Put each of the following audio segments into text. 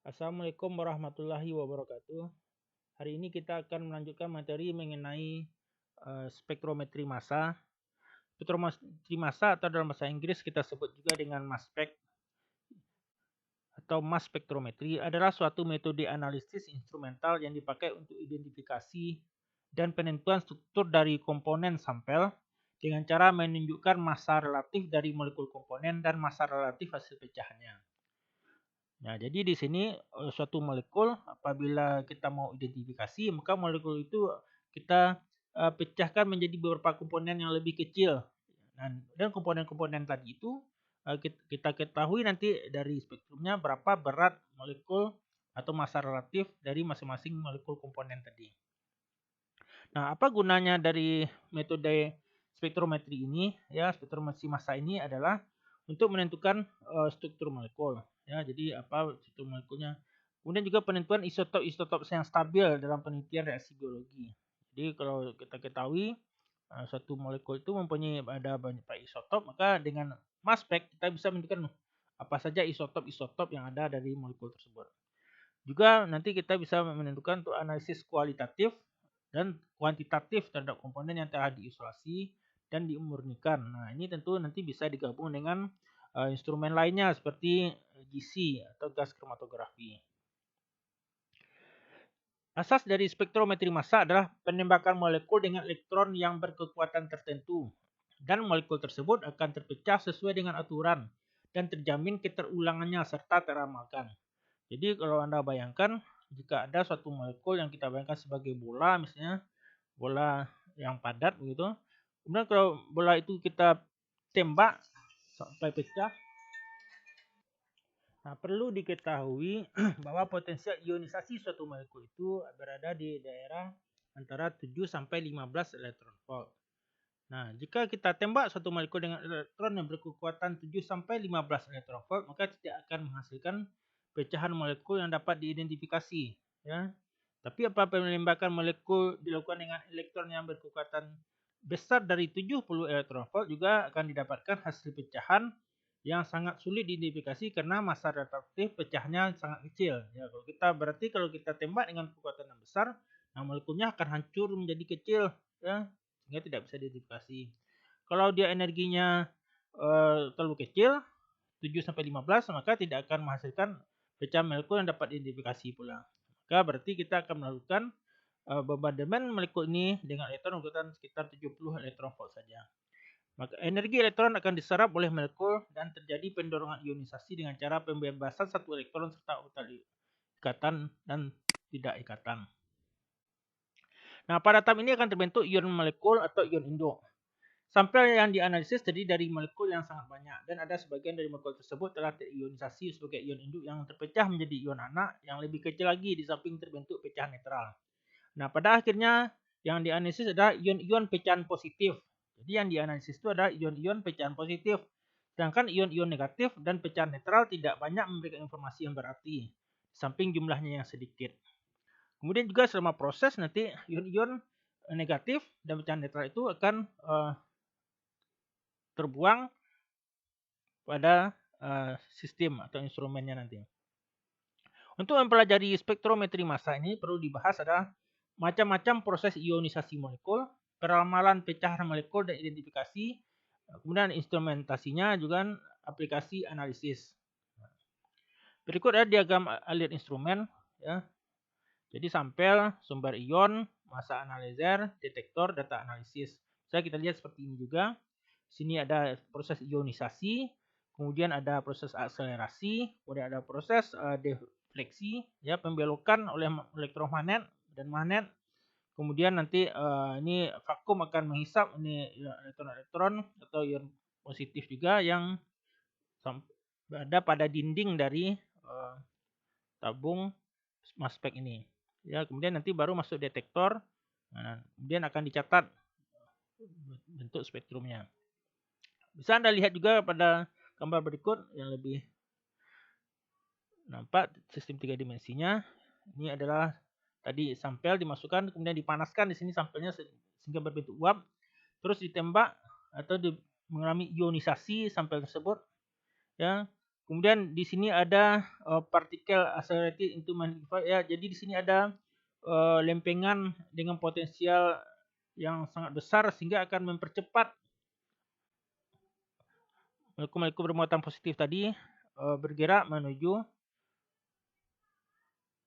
Assalamualaikum warahmatullahi wabarakatuh. Hari ini kita akan melanjutkan materi mengenai spektrometri massa. Spektrometri massa atau dalam bahasa Inggris kita sebut juga dengan mass spec atau mass spektrometri adalah suatu metode analisis instrumental yang dipakai untuk identifikasi dan penentuan struktur dari komponen sampel dengan cara menunjukkan massa relatif dari molekul komponen dan massa relatif hasil pecahannya. Nah, jadi di sini suatu molekul apabila kita mau identifikasi, maka molekul itu kita pecahkan menjadi beberapa komponen yang lebih kecil. Dan komponen-komponen tadi itu kita ketahui nanti dari spektrumnya berapa berat molekul atau massa relatif dari masing-masing molekul komponen tadi. Nah, apa gunanya dari metode spektrometri ini? Ya, spektrometri massa ini adalah untuk menentukan struktur molekul. Ya, jadi apa struktur molekulnya. Kemudian juga penentuan isotop-isotop yang stabil dalam penelitian reaksi biologi. Jadi kalau kita ketahui suatu molekul itu mempunyai ada banyak isotop, maka dengan mass spec kita bisa menentukan apa saja isotop-isotop yang ada dari molekul tersebut. Juga nanti kita bisa menentukan untuk analisis kualitatif dan kuantitatif terhadap komponen yang telah diisolasi dan dimurnikan. Nah, ini tentu nanti bisa digabung dengan instrumen lainnya seperti GC atau gas kromatografi. Asas dari spektrometri massa adalah penembakan molekul dengan elektron yang berkekuatan tertentu, dan molekul tersebut akan terpecah sesuai dengan aturan dan terjamin keterulangannya serta teramalkan. Jadi kalau Anda bayangkan jika ada suatu molekul yang kita bayangkan sebagai bola, misalnya bola yang padat begitu, kemudian kalau bola itu kita tembak sampai pecah. Nah, perlu diketahui bahwa potensial ionisasi suatu molekul itu berada di daerah antara 7 sampai 15 elektron volt. Nah, jika kita tembak suatu molekul dengan elektron yang berkekuatan 7 sampai 15 elektron volt, maka tidak akan menghasilkan pecahan molekul yang dapat diidentifikasi, ya. Tapi apabila penembakan molekul dilakukan dengan elektron yang berkekuatan besar dari 70 elektron volt juga akan didapatkan hasil pecahan yang sangat sulit diidentifikasi karena massa relatif pecahnya sangat kecil. Ya, kalau kita tembak dengan kekuatan yang besar, nah molekulnya akan hancur menjadi kecil, ya, sehingga tidak bisa diidentifikasi. Kalau dia energinya terlalu kecil, 7 sampai 15, maka tidak akan menghasilkan pecahan molekul yang dapat diidentifikasi pula. Maka berarti kita akan melakukan bombardemen molekul ini dengan elektron berkekuatan sekitar 70 elektron volt saja. Maka energi elektron akan diserap oleh molekul dan terjadi pendorongan ionisasi dengan cara pembebasan satu elektron serta orbital ikatan dan tidak ikatan. Nah, pada tahap ini akan terbentuk ion molekul atau ion induk. Sampel yang dianalisis terdiri dari molekul yang sangat banyak dan ada sebagian dari molekul tersebut telah terionisasi sebagai ion induk yang terpecah menjadi ion anak yang lebih kecil lagi di samping terbentuk pecahan netral. Nah, pada akhirnya yang dianalisis adalah ion-ion pecahan positif. Jadi yang dianalisis itu adalah ion-ion pecahan positif. Sedangkan ion-ion negatif dan pecahan netral tidak banyak memberikan informasi yang berarti, samping jumlahnya yang sedikit. Kemudian juga selama proses nanti ion-ion negatif dan pecahan netral itu akan terbuang pada sistem atau instrumennya nanti. Untuk mempelajari spektrometri massa ini perlu dibahas adalah macam-macam proses ionisasi molekul, peramalan pecahan molekul dan identifikasi, kemudian instrumentasinya juga aplikasi analisis. Berikut ada diagram alir instrumen, ya. Jadi sampel, sumber ion, massa analyzer, detektor, data analisis. Bisa kita lihat seperti ini juga. Sini ada proses ionisasi, kemudian ada proses akselerasi, kemudian ada proses defleksi, ya, pembelokan oleh elektromagnet dan magnet. Kemudian nanti ini vakum akan menghisap ini elektron-elektron atau ion positif juga yang ada pada dinding dari tabung mass spec ini. Ya, kemudian nanti baru masuk detektor. Nah, kemudian akan dicatat bentuk spektrumnya. Bisa Anda lihat juga pada gambar berikut yang lebih nampak sistem 3 dimensinya. Ini adalah tadi sampel dimasukkan kemudian dipanaskan di sini sampelnya sehingga berbentuk uap, terus ditembak atau mengalami ionisasi sampel tersebut, ya. Kemudian di sini ada particle accelerated into magnified ya. Jadi di sini ada lempengan dengan potensial yang sangat besar sehingga akan mempercepat molekul-molekul bermuatan positif tadi bergerak menuju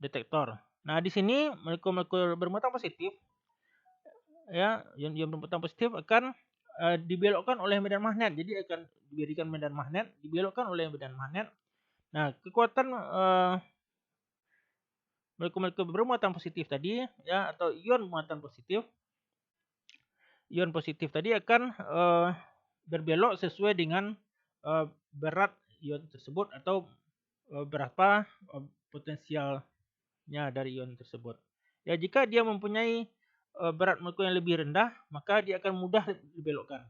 detektor. Nah, di sini molekul-molekul bermuatan positif ya, ion bermuatan positif akan dibelokkan oleh medan magnet. Jadi akan diberikan medan magnet, dibelokkan oleh medan magnet. Nah, kekuatan molekul-molekul bermuatan positif tadi ya, atau ion muatan positif, ion positif tadi akan berbelok sesuai dengan berat ion tersebut atau berapa potensialnya dari ion tersebut. Ya, jika dia mempunyai berat molekul yang lebih rendah, maka dia akan mudah dibelokkan.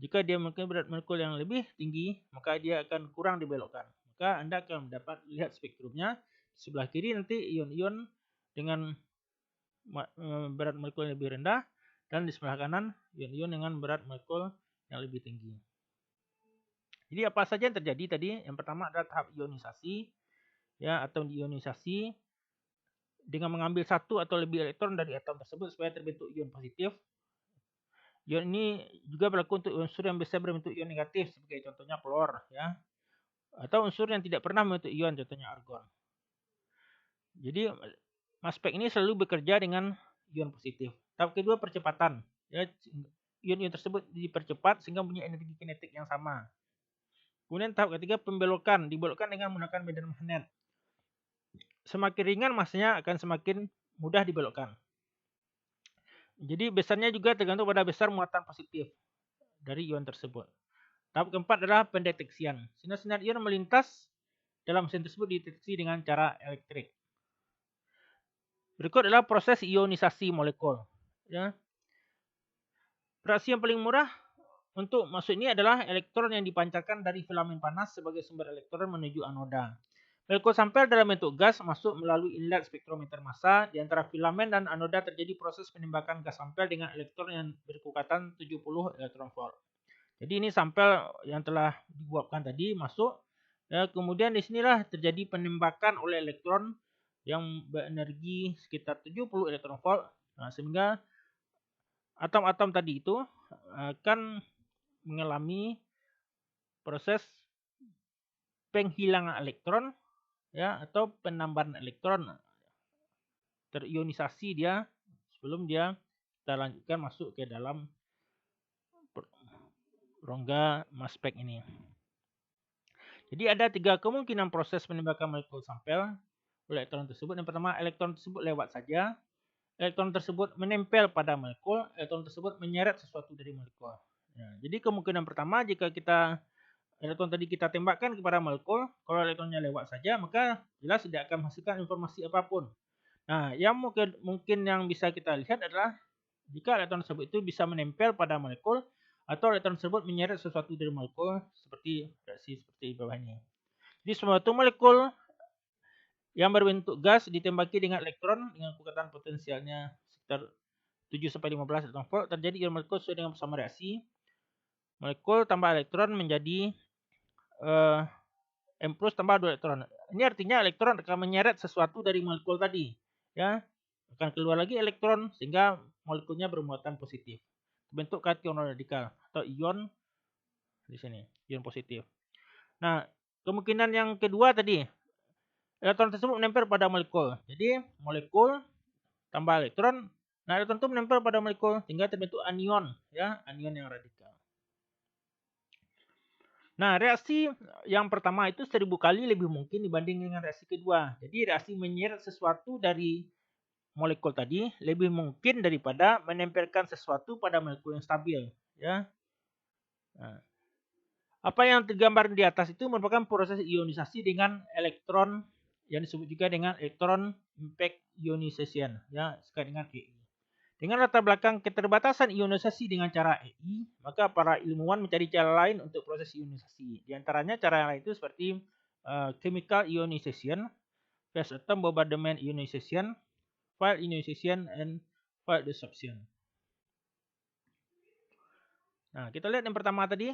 Jika dia mempunyai berat molekul yang lebih tinggi, maka dia akan kurang dibelokkan. Maka Anda akan dapat lihat spektrumnya. Sebelah kiri nanti ion-ion dengan berat molekul yang lebih rendah, dan di sebelah kanan ion-ion dengan berat molekul yang lebih tinggi. Jadi apa saja yang terjadi tadi? Yang pertama adalah tahap ionisasi ya, atau ionisasi dengan mengambil satu atau lebih elektron dari atom tersebut supaya terbentuk ion positif. Ion ini juga berlaku untuk unsur yang bisa berbentuk ion negatif sebagai contohnya fluor ya. Atau unsur yang tidak pernah membentuk ion contohnya argon. Jadi mass spec ini selalu bekerja dengan ion positif. Tahap kedua percepatan ya, ion-ion tersebut dipercepat sehingga punya energi kinetik yang sama. Kemudian tahap ketiga pembelokan, dibelokkan dengan menggunakan medan magnet. Semakin ringan masanya akan semakin mudah dibelokkan. Jadi besarnya juga tergantung pada besar muatan positif dari ion tersebut. Tahap keempat adalah pendeteksian. Sinar-sinar ion melintas dalam mesin tersebut dideteksi dengan cara elektrik. Berikut adalah proses ionisasi molekul. Ya. Reaksi yang paling murah untuk masuk ini adalah elektron yang dipancarkan dari filamen panas sebagai sumber elektron menuju anoda. Molekul sampel dalam bentuk gas masuk melalui inlet spektrometer massa. Di antara filamen dan anoda terjadi proses penembakan gas sampel dengan elektron yang berkekuatan 70 elektron volt. Jadi ini sampel yang telah dibuatkan tadi masuk. Ya, kemudian di sinilah terjadi penembakan oleh elektron yang berenergi sekitar 70 elektron volt. Nah, sehingga atom-atom tadi itu akan mengalami proses penghilangan elektron ya, atau penambahan elektron, terionisasi dia sebelum dia kita lanjutkan masuk ke dalam rongga mass spec ini. Jadi ada 3 kemungkinan proses penembakan molekul sampel oleh elektron tersebut. Yang pertama, elektron tersebut lewat saja. Elektron tersebut menempel pada molekul. Elektron tersebut menyeret sesuatu dari molekul. Ya, jadi kemungkinan pertama, jika elektron tadi kita tembakkan kepada molekul, kalau elektronnya lewat saja, maka jelas tidak akan menghasilkan informasi apapun. Nah, yang mungkin yang bisa kita lihat adalah jika elektron tersebut itu bisa menempel pada molekul atau elektron tersebut menyeret sesuatu dari molekul seperti reaksi seperti bawah ini. Jadi suatu molekul yang berbentuk gas ditembaki dengan elektron dengan kekuatan potensialnya sekitar 7-15 elektron volt, terjadi ion molekul sesuai dengan bersama reaksi. Molekul tambah elektron menjadi M+ tambah 2 elektron. Ini artinya elektron akan menyeret sesuatu dari molekul tadi, ya. Akan keluar lagi elektron sehingga molekulnya bermuatan positif. Bentuk kation radikal atau ion di sini, ion positif. Nah, kemungkinan yang kedua tadi, elektron tersebut menempel pada molekul. Jadi, molekul tambah elektron, nah elektron itu menempel pada molekul sehingga terbentuk anion, ya, anion yang radikal. Nah, reaksi yang pertama itu 1000 kali lebih mungkin dibanding dengan reaksi kedua. Jadi, reaksi menyeret sesuatu dari molekul tadi lebih mungkin daripada menempelkan sesuatu pada molekul yang stabil. Ya. Nah, apa yang tergambar di atas itu merupakan proses ionisasi dengan elektron yang disebut juga dengan elektron impact ionization. Ya, sekali dengan EI. Dengan latar belakang keterbatasan ionisasi dengan cara EI, maka para ilmuwan mencari cara lain untuk proses ionisasi. Di antaranya cara lain itu seperti chemical ionization, phase atom bombardment ionization, field ionization, and field disruption. Nah, kita lihat yang pertama tadi,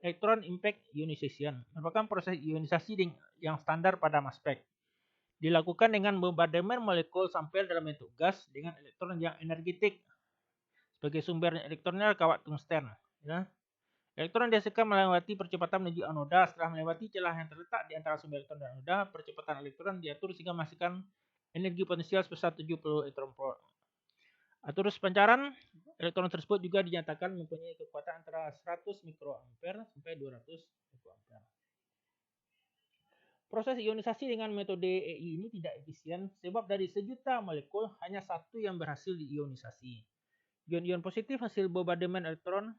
electron impact ionization merupakan proses ionisasi yang standar pada mass spec. Dilakukan dengan bombardemen molekul sampel dalam bentuk gas dengan elektron yang energetik. Sebagai sumber elektronnya kawat tungsten. Ya. Elektron dihasilkan melewati percepatan menuju anoda. Setelah melewati celah yang terletak di antara sumber elektron dan anoda, percepatan elektron diatur sehingga menghasilkan energi potensial sebesar 70 elektron volt. Atur pancaran elektron tersebut juga dinyatakan mempunyai kekuatan antara 100 mikroampere sampai 200 mikroampere. Proses ionisasi dengan metode EI ini tidak efisien sebab dari sejuta molekul hanya satu yang berhasil diionisasi. Ion-ion positif hasil bombardemen elektron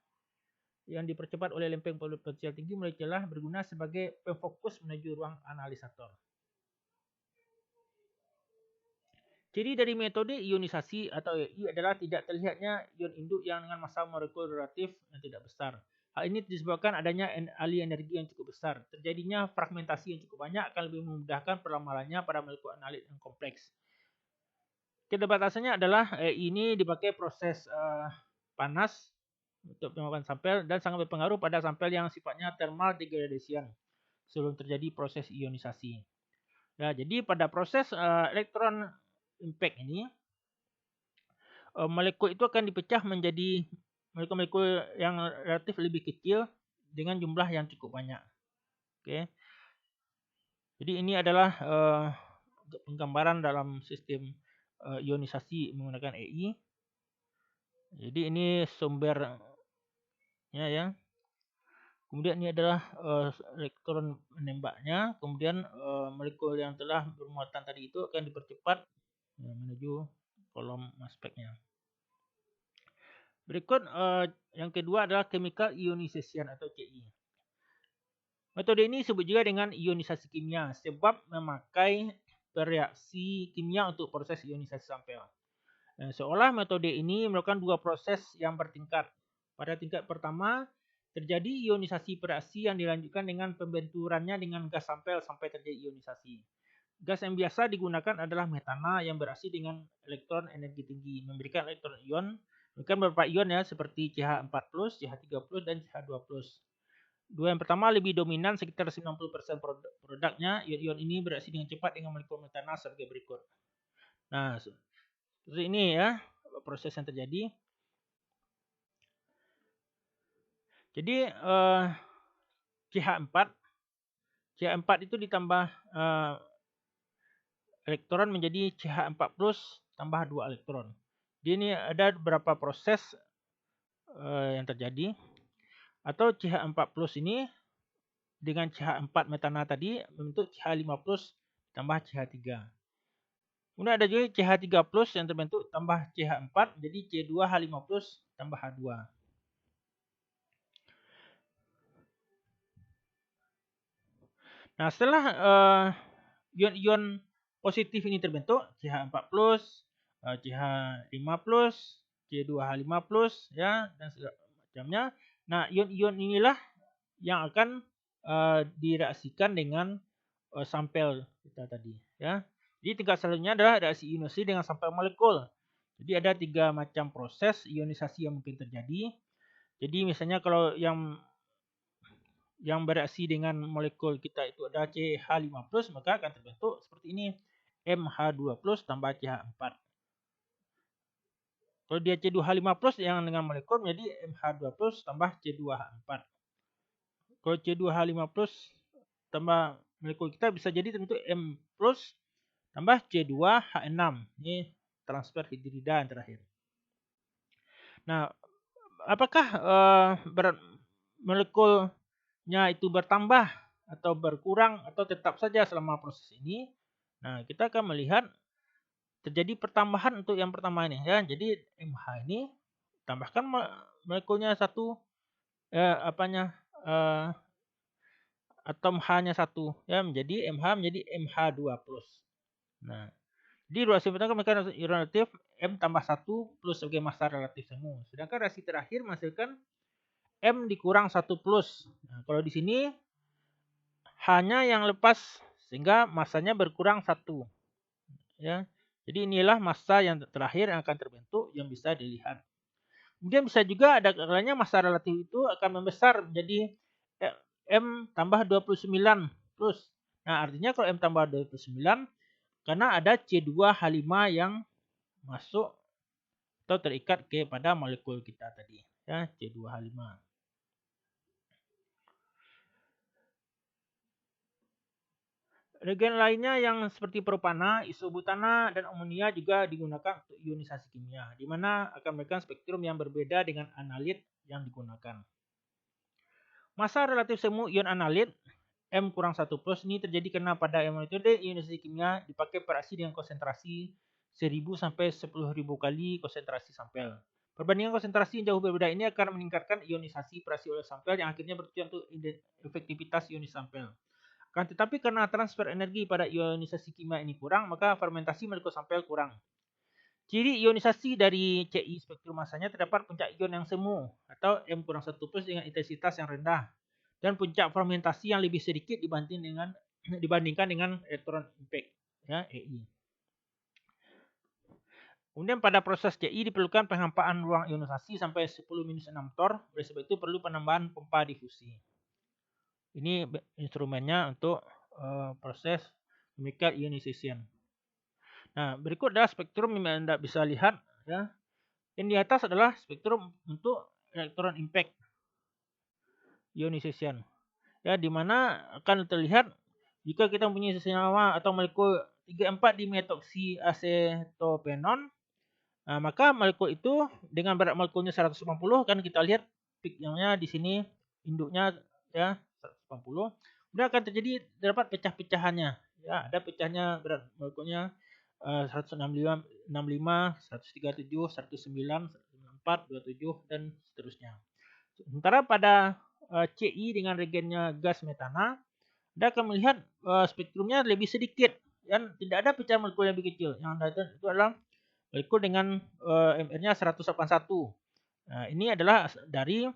yang dipercepat oleh lempeng potensial tinggi melalui celah berguna sebagai pemfokus menuju ruang analisator. Ciri dari metode ionisasi atau EI adalah tidak terlihatnya ion induk yang dengan massa molekul relatif yang tidak besar. Hal ini disebabkan adanya alih energi yang cukup besar. Terjadinya fragmentasi yang cukup banyak akan lebih memudahkan perlamalannya pada molekul analit yang kompleks. Keterbatasannya adalah ini dipakai proses panas untuk pembuatan sampel dan sangat berpengaruh pada sampel yang sifatnya thermal degradation sebelum terjadi proses ionisasi. Nah, jadi pada proses elektron impact ini, molekul itu akan dipecah menjadi molekul-molekul yang relatif lebih kecil dengan jumlah yang cukup banyak. Oke. Jadi ini adalah penggambaran dalam sistem ionisasi menggunakan EI. Jadi ini sumbernya ya. Kemudian ini adalah elektron menembaknya. Kemudian molekul yang telah bermuatan tadi itu akan dipercepat menuju kolom mass spec-nya. Berikut yang kedua adalah chemical ionization atau CI. Metode ini disebut juga dengan ionisasi kimia sebab memakai reaksi kimia untuk proses ionisasi sampel. Seolah metode ini merupakan dua proses yang bertingkat. Pada tingkat pertama, terjadi ionisasi bereaksi yang dilanjutkan dengan pembenturannya dengan gas sampel sampai terjadi ionisasi. Gas yang biasa digunakan adalah metana yang bereaksi dengan elektron energi tinggi, memberikan elektron ion. Bukan beberapa ion ya seperti CH4+, CH3+, dan CH2+. Dua yang pertama lebih dominan sekitar 90% produknya. Ion-ion ini bereaksi dengan cepat dengan molekul metana sebagai berikut. Nah, seperti ini ya proses yang terjadi. Jadi CH4 itu ditambah elektron menjadi CH4+ tambah 2 elektron. Jadi ini ada beberapa proses yang terjadi. Atau CH4+ ini dengan CH4 metana tadi membentuk CH5+ tambah CH3. Kemudian ada juga CH3+ yang terbentuk tambah CH4 jadi C2H5+ tambah H2. Nah, setelah ion-ion positif ini terbentuk CH4+, CH5+, C2H5+, ya dan segala macamnya. Nah, ion-ion inilah yang akan direaksikan dengan sampel kita tadi, ya. Jadi tingkat selanjutnya adalah reaksi ionisasi dengan sampel molekul. Jadi ada 3 macam proses ionisasi yang mungkin terjadi. Jadi misalnya kalau yang bereaksi dengan molekul kita itu ada CH5+, maka akan terbentuk seperti ini, MH2+ tambah CH4. Kalau dia C2H5+ yang dengan molekul menjadi MH2+ tambah C2H4. Kalau C2H5+ tambah molekul kita bisa jadi terbentuk M+ tambah C2H6. Ini transfer hidrida yang terakhir. Nah, apakah berat molekulnya itu bertambah atau berkurang atau tetap saja selama proses ini? Nah, kita akan melihat terjadi pertambahan untuk yang pertama ini ya. Jadi MH ini tambahkan molekulnya satu atom H-nya 1 ya menjadi MH menjadi MH2+. Nah, di reaksi pertama menghasilkan ion relatif M tambah 1 plus sebagai massa relatif semu. Sedangkan reaksi terakhir menghasilkan M dikurang 1 plus. Nah, kalau di sini H-nya yang lepas sehingga massanya berkurang 1. Ya. Jadi inilah massa yang terakhir yang akan terbentuk yang bisa dilihat. Kemudian bisa juga ada kalanya massa relatif itu akan membesar menjadi M tambah 29 plus. Nah, artinya kalau M tambah 29 karena ada C2H5 yang masuk atau terikat kepada molekul kita tadi, ya, C2H5. Reagen lainnya yang seperti propana, isobutana, dan amonia juga digunakan untuk ionisasi kimia, di mana akan memberikan spektrum yang berbeda dengan analit yang digunakan. Massa relatif semu ion analit M-1 plus ini terjadi karena pada metode ionisasi kimia dipakai reaksi dengan konsentrasi 1000 sampai 10.000 kali konsentrasi sampel. Perbandingan konsentrasi yang jauh berbeda ini akan meningkatkan ionisasi reaksi oleh sampel yang akhirnya bertujuan untuk efektivitas ionis sampel. Kan tetapi karena transfer energi pada ionisasi kimia ini kurang, maka fermentasi molekul sampel kurang. Ciri ionisasi dari CI spektrum masanya terdapat puncak ion yang semu atau M-1 plus dengan intensitas yang rendah dan puncak fermentasi yang lebih sedikit dibandingkan dengan elektron impact, ya, EI. Kemudian pada proses CI diperlukan penghampaan ruang ionisasi sampai 10-6 torr, oleh sebab itu perlu penambahan pompa difusi. Ini instrumennya untuk proses chemical ionization. Nah, berikut adalah spektrum yang Anda bisa lihat, ya. Yang di atas adalah spektrum untuk elektron impact ionization. Ya, di mana akan terlihat jika kita mempunyai senyawa atau molekul 3,4 dimetoksiasetopenon, maka molekul itu dengan berat molekulnya 180 kan kita lihat peaknya di sini induknya, ya, 180. Kemudian akan terdapat pecah-pecahannya. Ya, ada pecahnya berat molekulnya 165, 137, 109, 194, 27 dan seterusnya. Sementara pada CI dengan reagennya gas metana, Anda akan melihat spektrumnya lebih sedikit dan tidak ada pecahan molekul yang lebih kecil. Yang Anda lihat itu adalah molekul dengan MR-nya 181. Nah, ini adalah dari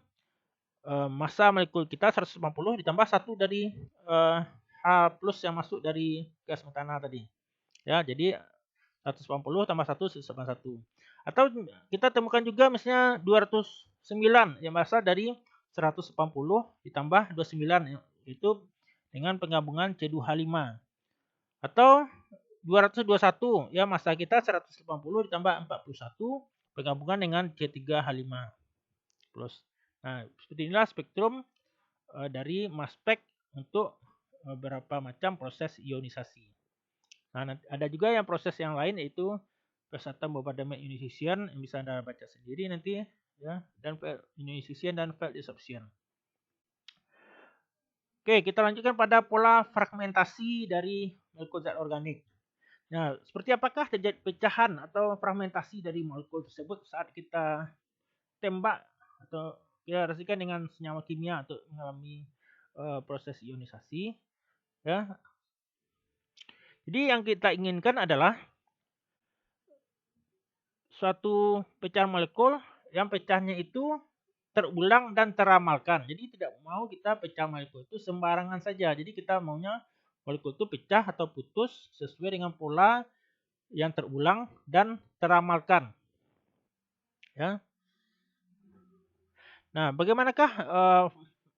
massa molekul kita 180 ditambah 1 dari H plus yang masuk dari gas metana tadi. Ya, jadi 180 tambah 1 181. Atau kita temukan juga misalnya 209 yang berasal dari 180 ditambah 29, yaitu dengan penggabungan C2H5. Atau 221 ya, massa kita 180 ditambah 41 penggabungan dengan C3H5 plus. Nah, seperti inilah spektrum dari mass spec untuk beberapa macam proses ionisasi. Nah, ada juga yang proses yang lain yaitu Persatan Bombardment ionization yang bisa Anda baca sendiri nanti, ya, dan ionization dan field disruption. Oke, kita lanjutkan pada pola fragmentasi dari molekul zat organik. Nah, seperti apakah terjadi pecahan atau fragmentasi dari molekul tersebut saat kita tembak atau kita reaksikan dengan senyawa kimia untuk mengalami proses ionisasi, ya. Jadi yang kita inginkan adalah suatu pecahan molekul yang pecahnya itu terulang dan teramalkan. Jadi tidak mau kita pecah molekul itu sembarangan saja. Jadi kita maunya molekul itu pecah atau putus sesuai dengan pola yang terulang dan teramalkan. Ya. Nah, bagaimanakah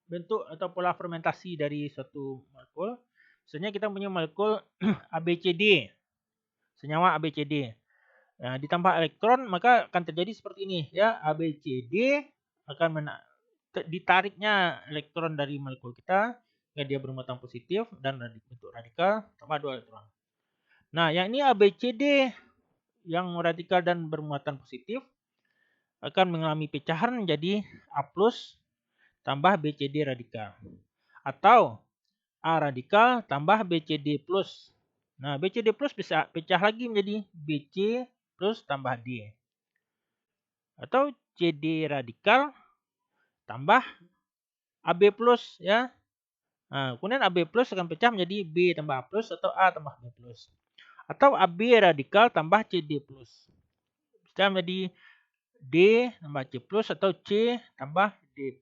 bentuk atau pola fermentasi dari suatu molekul? Misalnya kita punya molekul ABCD, senyawa ABCD. Nah, ditambah elektron maka akan terjadi seperti ini, ya. ABCD akan ditariknya elektron dari molekul kita, ya, dia bermuatan positif dan bentuk radikal tambah 2 elektron. Nah, yang ini ABCD yang radikal dan bermuatan positif akan mengalami pecahan menjadi A+ tambah BCD radikal. Atau A radikal tambah BCD+. Nah, BCD+ bisa pecah lagi menjadi BC plus tambah D. Atau CD radikal tambah AB+, ya. Nah, kemudian AB+ akan pecah menjadi B tambah A+ atau A tambah B+. Atau AB radikal tambah CD+. Bisa menjadi D tambah C+ atau C tambah D+.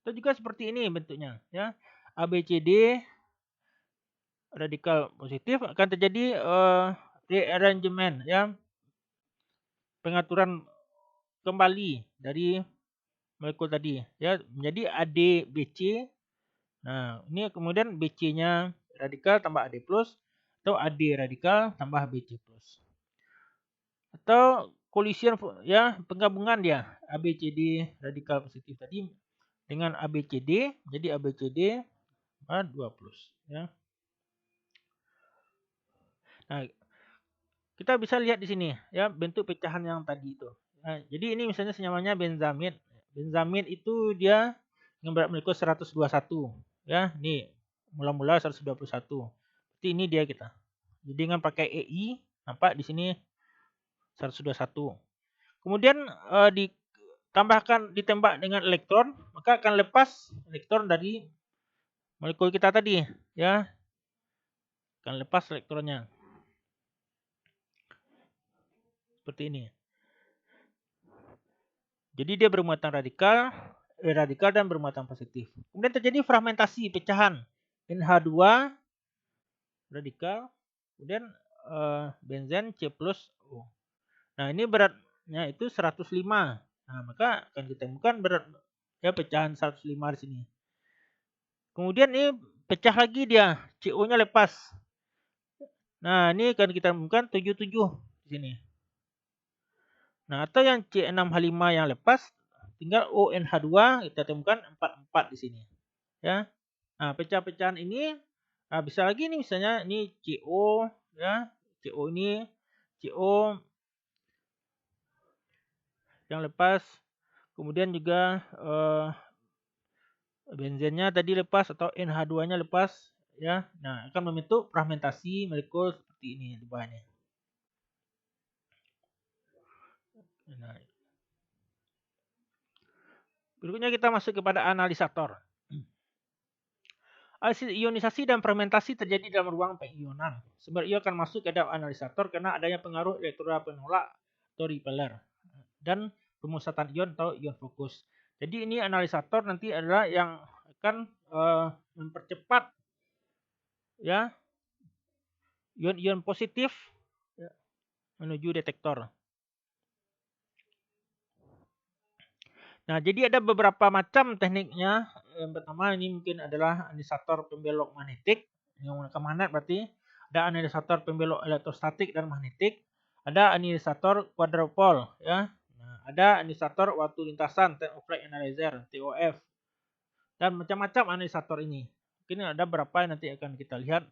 Atau juga seperti ini bentuknya, ya. ABCD radikal positif akan terjadi rearrangement, ya. Pengaturan kembali dari molekul tadi ya menjadi AdBc. Nah, ini kemudian BC-nya radikal tambah Ad plus atau Ad radikal tambah Bc plus. Atau collision ya penggabungan dia ABCD radikal positif tadi dengan ABCD jadi ABCD 2 plus ya. Nah, kita bisa lihat di sini ya bentuk pecahan yang tadi itu. Nah, jadi ini misalnya senyamannya benzamid. Benzamid itu dia dengan berat molekul 121 ya. Ini mula-mula 121. Berarti ini dia kita. Jadi dengan pakai EI nampak di sini 121. Kemudian ditembak dengan elektron, maka akan lepas elektron dari molekul kita tadi ya. Akan lepas elektronnya. Seperti ini. Jadi dia bermuatan radikal dan bermuatan positif. Kemudian terjadi fragmentasi, pecahan. NH2 radikal, kemudian benzen C plus O. Nah, ini beratnya itu 105. Nah, maka akan ditemukan berat ya pecahan 105 di sini. Kemudian ini pecah lagi dia, CO-nya lepas. Nah, ini akan kita temukan 77 di sini. Nah, atau yang C6H5 yang lepas, tinggal ONH2 kita temukan 44 di sini. Ya. Nah, pecah-pecahan ini bisa lagi nih misalnya ini CO ya, CO ini CO yang lepas. Kemudian juga benzennya tadi lepas atau NH2-nya lepas ya. Nah, akan membentuk fragmentasi molekul seperti ini di bawahnya. Nah, berikutnya kita masuk kepada analisator. Ionisasi dan fragmentasi terjadi dalam ruang pengionan. Sumber ion akan masuk ke dalam analisator karena adanya pengaruh elektroda penolak atau repeller dan pemusatan ion atau ion fokus. Jadi ini analisator nanti adalah yang akan mempercepat ya ion-ion positif ya, menuju detektor. Nah, jadi ada beberapa macam tekniknya. Yang pertama ini mungkin adalah analisator pembelok magnetik. Yang menggunakan magnet berarti. Ada analisator pembelok elektrostatik dan magnetik. Ada analisator quadrupole ya. Nah, ada analisator waktu lintasan time of flight analyzer TOF. Dan macam-macam analisator ini. Mungkin ada beberapa yang nanti akan kita lihat.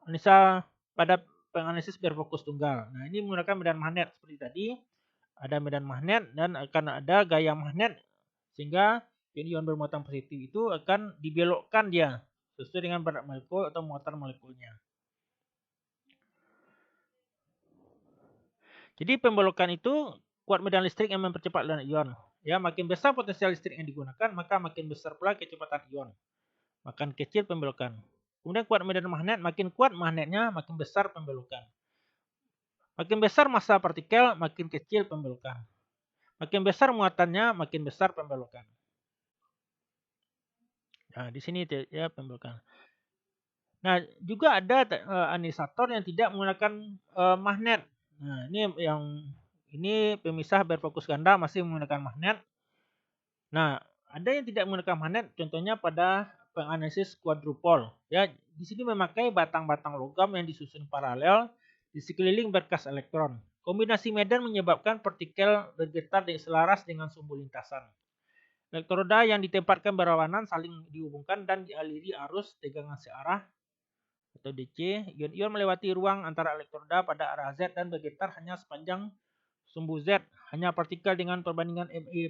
Analisa pada penganalisis berfokus tunggal. Nah, ini menggunakan medan magnet seperti tadi. Ada medan magnet dan akan ada gaya magnet sehingga ion bermuatan positif itu akan dibelokkan dia sesuai dengan berat molekul atau muatan molekulnya. Jadi pembelokan itu kuat medan listrik yang mempercepat aliran ion. Ya, makin besar potensial listrik yang digunakan, maka makin besar pula kecepatan ion. Makin kecil pembelokan. Kemudian kuat medan magnet, makin kuat magnetnya, makin besar pembelokan. Makin besar massa partikel, makin kecil pembelokan. Makin besar muatannya, makin besar pembelokan. Nah, di sini ya pembelokan. Nah, juga ada analisator yang tidak menggunakan magnet. Nah, ini pemisah berfokus ganda masih menggunakan magnet. Nah, ada yang tidak menggunakan magnet, contohnya pada penganalisis quadrupole. Ya, di sini memakai batang-batang logam yang disusun paralel di sekeliling berkas elektron. Kombinasi medan menyebabkan partikel bergetar selaras dengan sumbu lintasan. Elektroda yang ditempatkan berlawanan saling dihubungkan dan dialiri arus tegangan searah atau DC. Ion-ion melewati ruang antara elektroda pada arah Z dan bergetar hanya sepanjang sumbu Z. Hanya partikel dengan perbandingan ME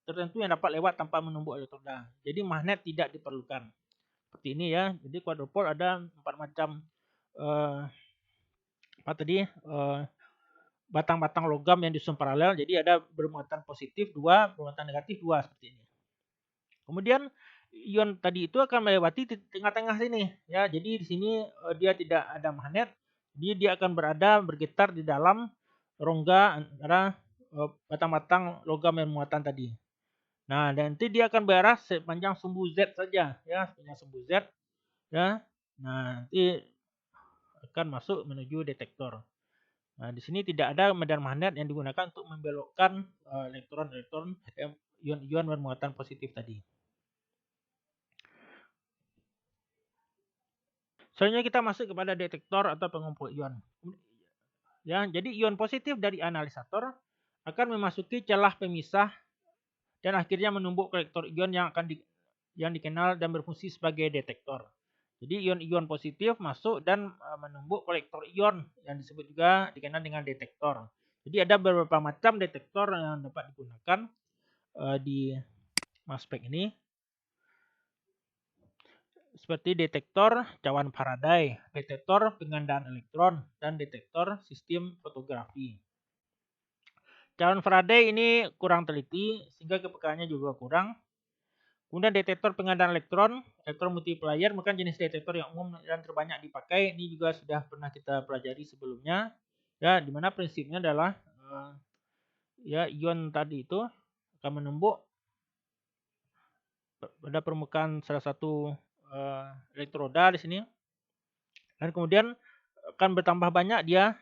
tertentu yang dapat lewat tanpa menumbuk elektroda. Jadi magnet tidak diperlukan. Seperti ini ya. Jadi quadrupole ada 4 macam batang-batang logam yang disusun paralel. Jadi ada bermuatan positif 2, bermuatan negatif 2 seperti ini. Kemudian ion tadi itu akan melewati di tengah-tengah sini ya. Jadi di sini dia tidak ada magnet. Dia akan bergetar di dalam rongga antara batang-batang logam yang muatan tadi. Nah, dan nanti dia akan berarah sepanjang sumbu Z saja ya, sepanjang sumbu Z ya. Nah, nanti akan masuk menuju detektor. Nah, di sini tidak ada medan magnet yang digunakan untuk membelokkan elektron-elektron ion-ion bermuatan positif tadi. Selanjutnya kita masuk kepada detektor atau pengumpul ion. Ya, jadi ion positif dari analisator akan memasuki celah pemisah dan akhirnya menumbuk kolektor ion yang dikenal dan berfungsi sebagai detektor. Jadi ion-ion positif masuk dan menumbuk kolektor ion yang disebut juga dikenal dengan detektor. Jadi ada beberapa macam detektor yang dapat digunakan di maspek ini. Seperti detektor cawan Faraday, detektor pengandaan elektron, dan detektor sistem fotografi. Cawan Faraday ini kurang teliti sehingga kepekaannya juga kurang. Kemudian detektor pengandaan elektron multiplier merupakan jenis detektor yang umum dan terbanyak dipakai. Ini juga sudah pernah kita pelajari sebelumnya. Ya, di mana prinsipnya adalah ya ion tadi itu akan menumbuk pada permukaan salah satu elektroda di sini. Dan kemudian akan bertambah banyak dia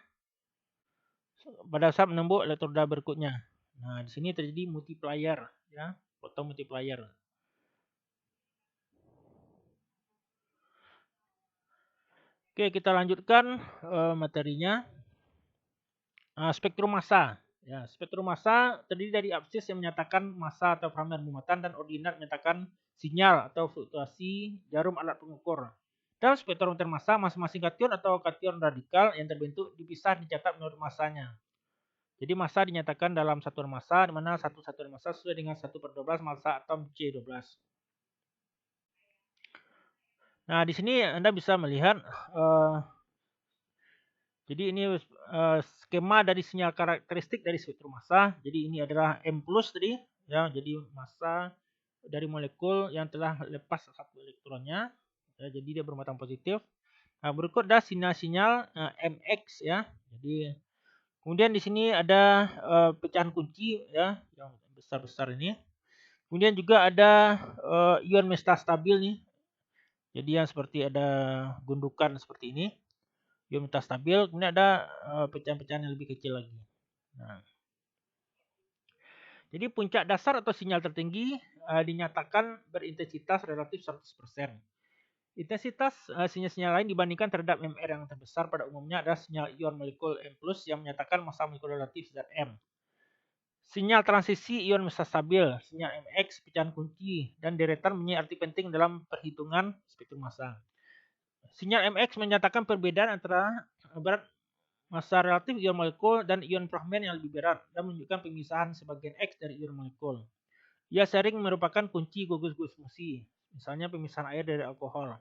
pada saat menumbuk elektroda berikutnya. Nah, di sini terjadi multiplier, ya, fotomultiplier. Oke, kita lanjutkan materinya. Spektrum massa. Ya, spektrum massa terdiri dari absis yang menyatakan massa atau fragmen muatan dan ordinat menyatakan sinyal atau fluktuasi jarum alat pengukur. Dalam spektrometer massa, masing-masing kation atau kation radikal yang terbentuk dipisah dicatat menurut massanya. Jadi massa dinyatakan dalam satuan massa, di mana satu satuan massa sesuai dengan 1/12 massa atom C12. Nah, di sini Anda bisa melihat jadi ini skema dari sinyal karakteristik dari spektrum massa. Jadi ini adalah M+ tadi, ya. Jadi massa dari molekul yang telah lepas satu elektronnya. Ya, jadi dia bermuatan positif. Nah, berikut adalah sinyal-sinyal MX, ya. Jadi kemudian di sini ada pecahan kunci, ya, yang besar-besar ini. Kemudian juga ada ion metastabil nih. Jadi yang seperti ada gundukan seperti ini. Ion metastabil, kemudian ada pecahan-pecahan yang lebih kecil lagi. Nah, jadi puncak dasar atau sinyal tertinggi dinyatakan berintensitas relatif 100%. Intensitas sinyal-sinyal lain dibandingkan terhadap MR yang terbesar pada umumnya adalah sinyal ion molekul M+ yang menyatakan massa molekul relatif zat M. Sinyal transisi ion metastabil, sinyal MX, pecahan kunci, dan deretan mempunyai arti penting dalam perhitungan spektrum massa. Sinyal MX menyatakan perbedaan antara berat massa relatif ion molekul dan ion fragmen yang lebih berat dan menunjukkan pemisahan sebagian X dari ion molekul. Ia sering merupakan kunci gugus-gugus fungsi, misalnya pemisahan air dari alkohol.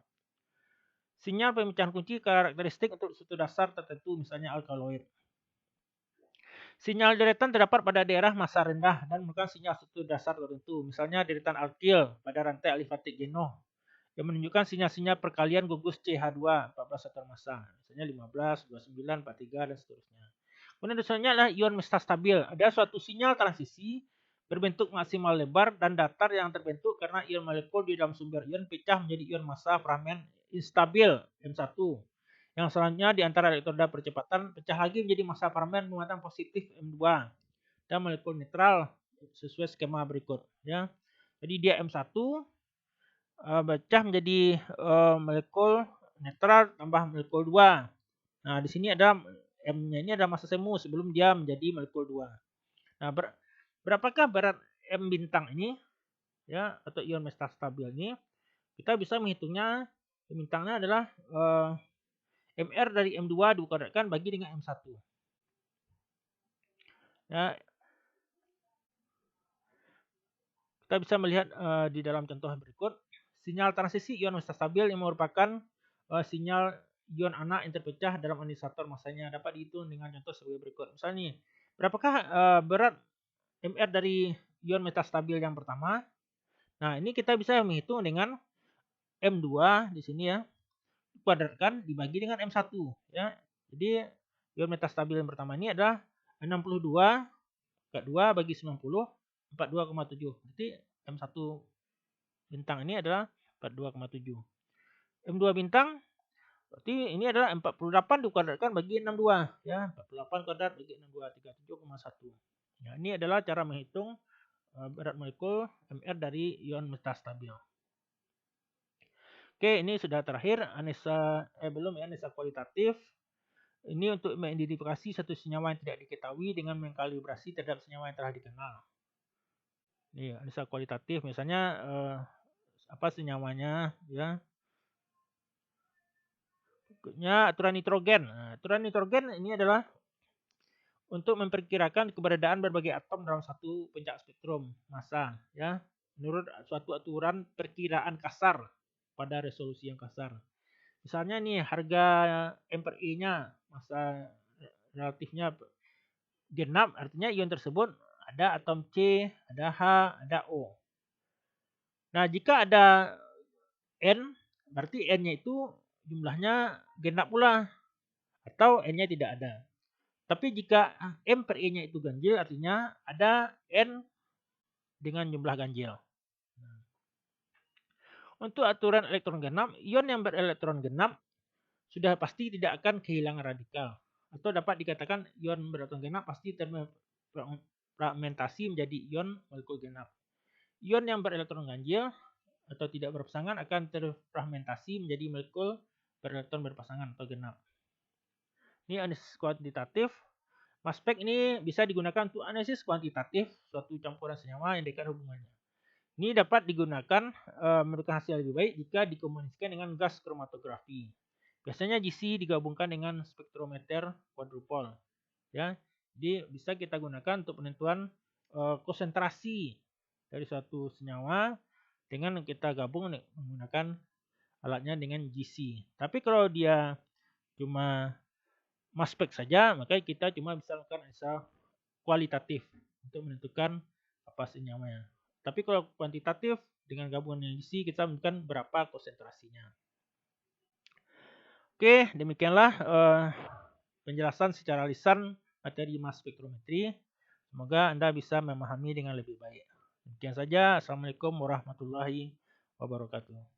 Sinyal pemecahan kunci karakteristik untuk suatu dasar tertentu, misalnya alkaloid. Sinyal deretan terdapat pada daerah massa rendah dan merupakan sinyal suatu dasar tertentu, misalnya deretan alkil pada rantai alifatik jenuh yang menunjukkan sinyal-sinyal perkalian gugus CH2 14 satuan massa, misalnya 15, 29, 43 dan seterusnya. Kemudian selanjutnya adalah ion metastabil. Ada suatu sinyal transisi berbentuk maksimal lebar dan datar yang terbentuk karena ion molekul di dalam sumber ion pecah menjadi ion massa fragmen instabil M1. Yang selanjutnya di antara elektroda percepatan pecah lagi menjadi massa fragmen muatan positif M2 dan molekul netral sesuai skema berikut, ya. Jadi dia M1 pecah menjadi molekul netral tambah molekul 2. Nah, di sini ada M-nya ini ada massa semu sebelum dia menjadi molekul 2. Nah, berapakah berat M bintang ini, ya, atau ion metastabil ini? Kita bisa menghitungnya. Bintangnya adalah MR dari M2 dikuadratkan bagi dengan M1. Ya, kita bisa melihat di dalam contoh berikut. Sinyal transisi ion metastabil yang merupakan sinyal ion anak yang terpecah dalam analisator massanya dapat dihitung dengan contoh sebagai berikut. Misalnya nih, berapakah berat MR dari ion metastabil yang pertama? Nah, ini kita bisa menghitung dengan M2 di sini, ya, kuadratkan dibagi dengan M1, ya. Jadi ion metastabil yang pertama ini adalah 62 × 2 bagi 90 42,7. Berarti M1 bintang ini adalah 42,7. M2 bintang Berarti ini adalah 48 dikuadratkan bagi 62 ya. 48 kuadrat bagi 62 37,1. Ya, ini adalah cara menghitung berat molekul Mr dari ion metastabil. Oke, ini sudah terakhir analisa belum ya, analisa kualitatif. Ini untuk mengidentifikasi satu senyawa yang tidak diketahui dengan mengkalibrasi terhadap senyawa yang telah dikenal. Ini analisa kualitatif, misalnya apa senyawanya ya. Berikutnya aturan nitrogen. Nah, aturan nitrogen ini adalah untuk memperkirakan keberadaan berbagai atom dalam satu pencak spektrum massa ya, menurut suatu aturan perkiraan kasar pada resolusi yang kasar. Misalnya nih harga M per I-nya, massa relatifnya genap, artinya ion tersebut ada atom C, ada H, ada O. Nah, jika ada N, berarti N-nya itu jumlahnya genap pula, atau N-nya tidak ada. Tapi jika M per I-nya itu ganjil, artinya ada N dengan jumlah ganjil. Untuk aturan elektron genap, ion yang berelektron genap sudah pasti tidak akan kehilangan radikal. Atau dapat dikatakan ion berelektron genap pasti terfragmentasi menjadi ion molekul genap. Ion yang berelektron ganjil atau tidak berpasangan akan terfragmentasi menjadi molekul berelektron berpasangan atau genap. Ini analisis kuantitatif. Mass spec ini bisa digunakan untuk analisis kuantitatif suatu campuran senyawa yang dekat hubungannya. Ini dapat digunakan memberikan hasil lebih baik jika dikomunikasikan dengan gas kromatografi. Biasanya GC digabungkan dengan spektrometer quadrupole. Ya, jadi bisa kita gunakan untuk penentuan konsentrasi dari suatu senyawa dengan kita gabung menggunakan alatnya dengan GC. Tapi kalau dia cuma mass spec saja, maka kita cuma bisa lakukan analisa kualitatif untuk menentukan apa senyawanya. Tapi kalau kuantitatif dengan gabungan GC kita menentukan berapa konsentrasinya. Oke, demikianlah penjelasan secara lisan materi mass spektrometri. Semoga Anda bisa memahami dengan lebih baik. Demikian saja. Assalamualaikum warahmatullahi wabarakatuh.